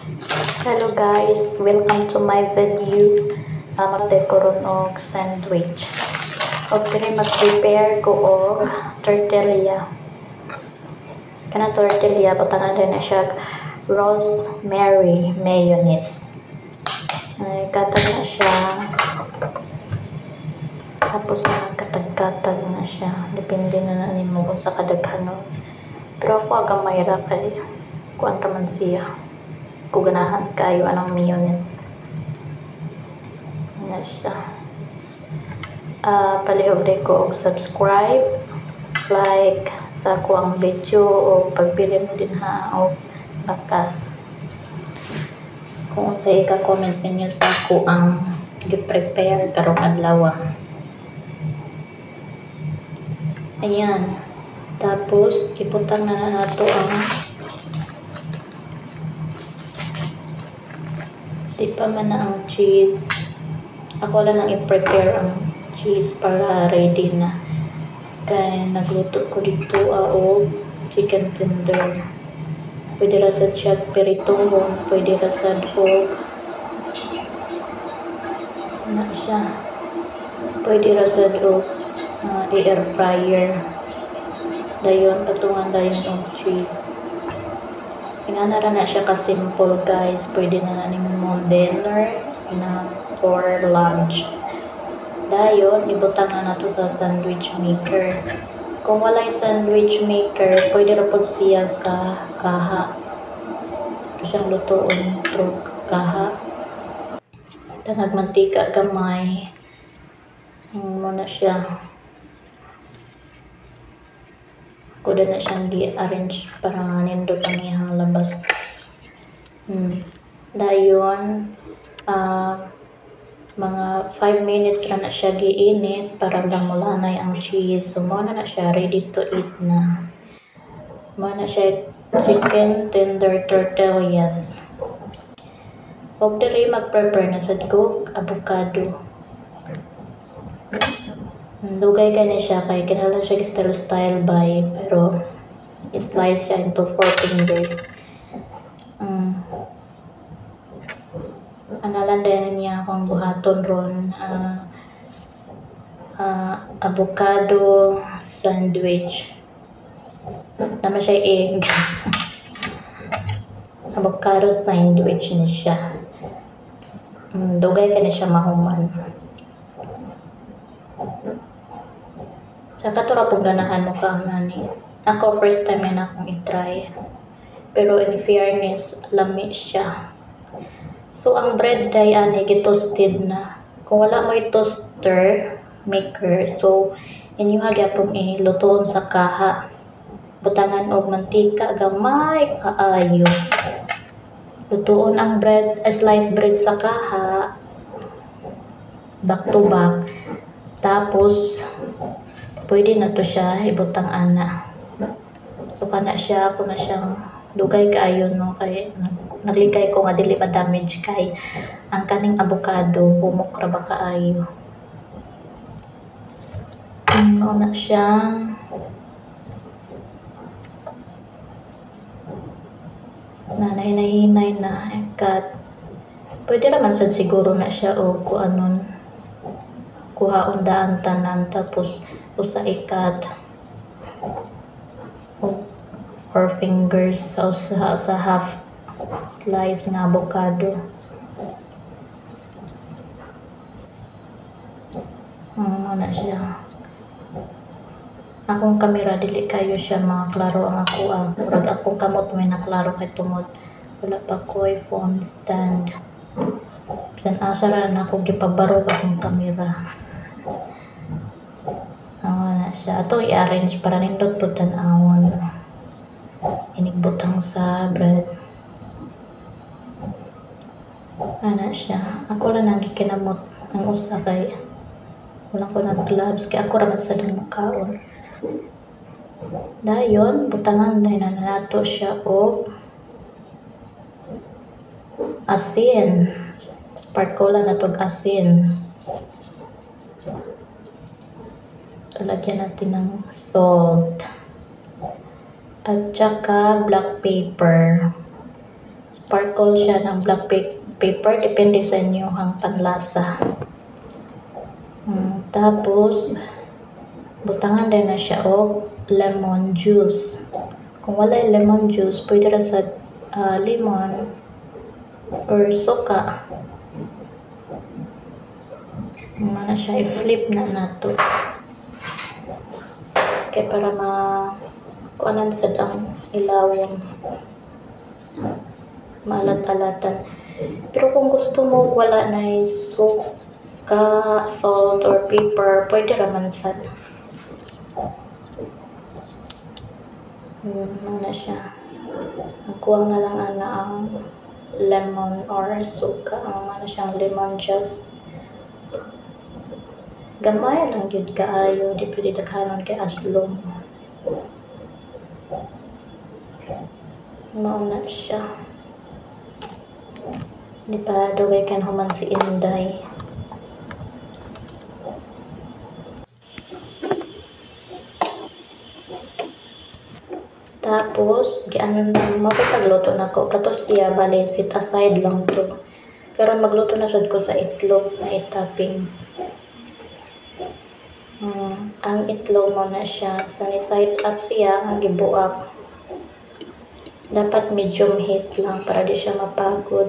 Hello guys, welcome to my video. Magdekoron og sandwich. Og diri mag-prepare ko og tortilla. Kana tortilla butangan din na siya rosemary mayonnaise. Ay katag na siya. Tapos katag-katag na siya. Depende na nimo kung sa kadaghanon. Pero ako agamay ra kay kuan ra man siya. Kuganahan kayo anong mayonnaise na siya. Palihog ko og subscribe, like sa kuang video o pagbili mo din ha o bakas. Kung sa ika-comment ninyo sa kuang gi-prepare karong adlaw. Ayan. Tapos iputang na nato ang di pa man na ang cheese. Ako lang i-prepare ang cheese para ready na. Kaya nagluto ko dito o chicken tender. Pwede ra sa siya pirituhon, pwede ra sa dog. Na siya. Pwede ra sa dog air fryer. Dayon patungan dayon ang cheese. Inanara na siya ka-simple guys. Pwede na mo dinner, snacks, or lunch. Dayon, ibutang na nato sa sandwich maker. Kung walay sandwich maker, pwede na po siya sa kaha. Ito siyang lutoon through kaha. Tangag mantika gamay. Muna siya. Kuda na siyang di-arrange para nindot ang iyang labas. Dayon, mga 5 minutes na siya giinit para lang mulanay ang cheese. So, muna na siya ready to eat na. Muna siya chicken tender tortillas. Huwag diri mag-prepare na sa dugog, avocado. Dugay ka na siya kay kinahanglan siya style by pero slice siya into 4 fingers. Ang alandayan niya akong buhaton ron avocado sandwich. Naman siya egg. Avocado sandwich na siya. Dugay ka na siya mahuman. Sa katura pong ganahan mo ka nani. Ako first time na akong i-try. Pero in fairness, lami siya. So ang bread day ani gitoasted na. Kung wala mo toaster maker, so inyo hagyapon ilutoon sa kaha. Butangan og mantika gamay kaayo. Lutoon ang bread, sliced bread sa kaha. Back to back. Tapos pwede na to siya ibutang ana. So kana siya, ako na siyang dugay kaayo no kay naglikay ko nga dili ba damage kay ang kaning avocado humok ra ba kaayo. Na siya. Nahinay na cut. Pwede naman sad siguro na siya o kung anon kuhaon daan tanan tapos usa ikat o 4 fingers sa half slice na avocado. Na siya. Akong kamera dili kayo siya mga klaro ang ako murag akong kamot may naklaro kay tungod wala pa ko phone stand. San asara na ako gipabarog akong kamera. Na siya. Ato i-arrange para nindot po tan-awon. Inigbutang sa bread. Na siya. Ako lang nang gikinamot ang usa kay wala ko na gloves kay ako raman sa makaon. Dayon, butangan na nato siya o asin. Sparkle na tog asin. Lagyan natin ng salt. At saka black pepper. sparkle siya ng black paper. Depende sa inyo ang panlasa. Tapos, butangan din na siya o lemon juice. Kung wala lemon juice, pwede rin sa lemon or suka. Mana siya i-flip na nato. Okay, para kuanan sa ang ilawom. Maalat-alatan. Pero kung gusto mo wala na suka, salt, or pepper, pwede raman sad. Mana siya. Kuha na lang ang lemon or suka. Mana siyang lemon juice. Gamay lang yun kaayo. Di pwede daghanon kay aslong. Mauna siya. Di pa dugay kan human si Inday. Tapos, mapagluto na ko. Katos siya, bali, sit aside lang to. Pero magluto na sad ko sa itlog na itoppings. Ang itlog mo na siya. Sa ni-side up siya, ang gibuak. Dapat medium heat lang para di siya mapagod.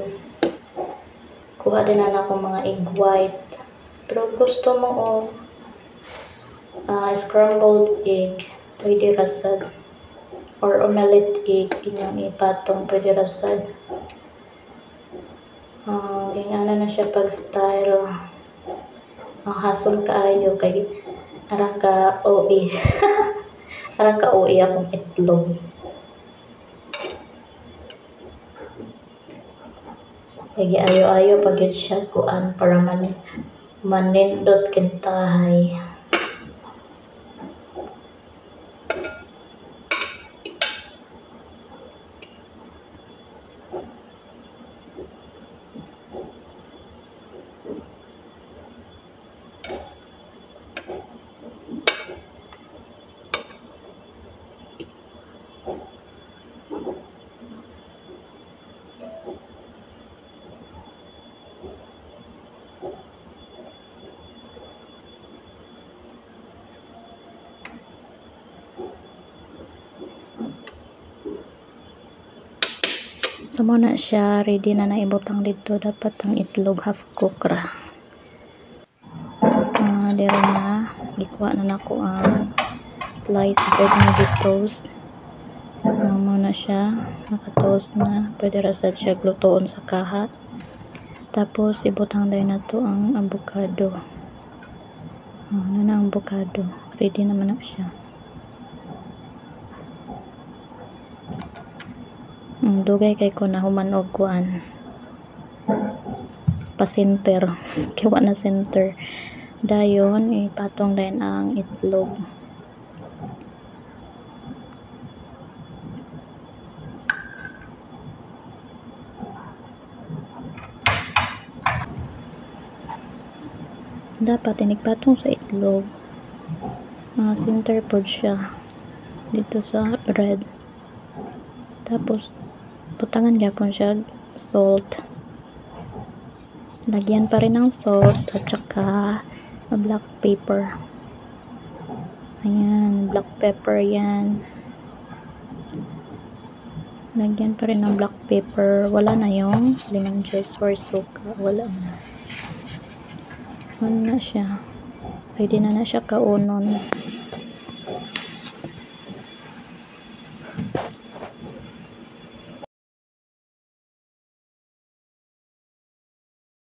Kuha din na ako mga egg white. Pero gusto mo scrambled egg, pwede rasad. Or omelette egg, inyong ipatong, pwede rasad. Gingana na siya pag style. Ang hasol kaayo kay arang ka OE. Arang ka OE akong itlog. Kaya ayo-ayo pag yun siya kuan para manindot kintahay. So muna siya, ready na naibutang dito. Dapat ang itlog half cook ra. Dito na, ikuha na nako ang slice of egg toast. Muna siya, naka-toast na. Pwede rasad siya glutoon sa kaha. Tapos ibutang din na to ang avocado. Ano na ang avocado. Ready naman na siya. Dugay kay ko na human og kuan pa-center kiwa na center dayon ipatong din ang itlog. Dapat inigpatong sa itlog center pod siya dito sa bread. Tapos butangan gyapon siya salt. Lagyan pa rin ng salt at saka black pepper. Ayan, black pepper yan. Lagyan pa rin ng black pepper. Wala na yung lemon juice or suka. Wala na. Ano na siya. Pwede na siya kaunon.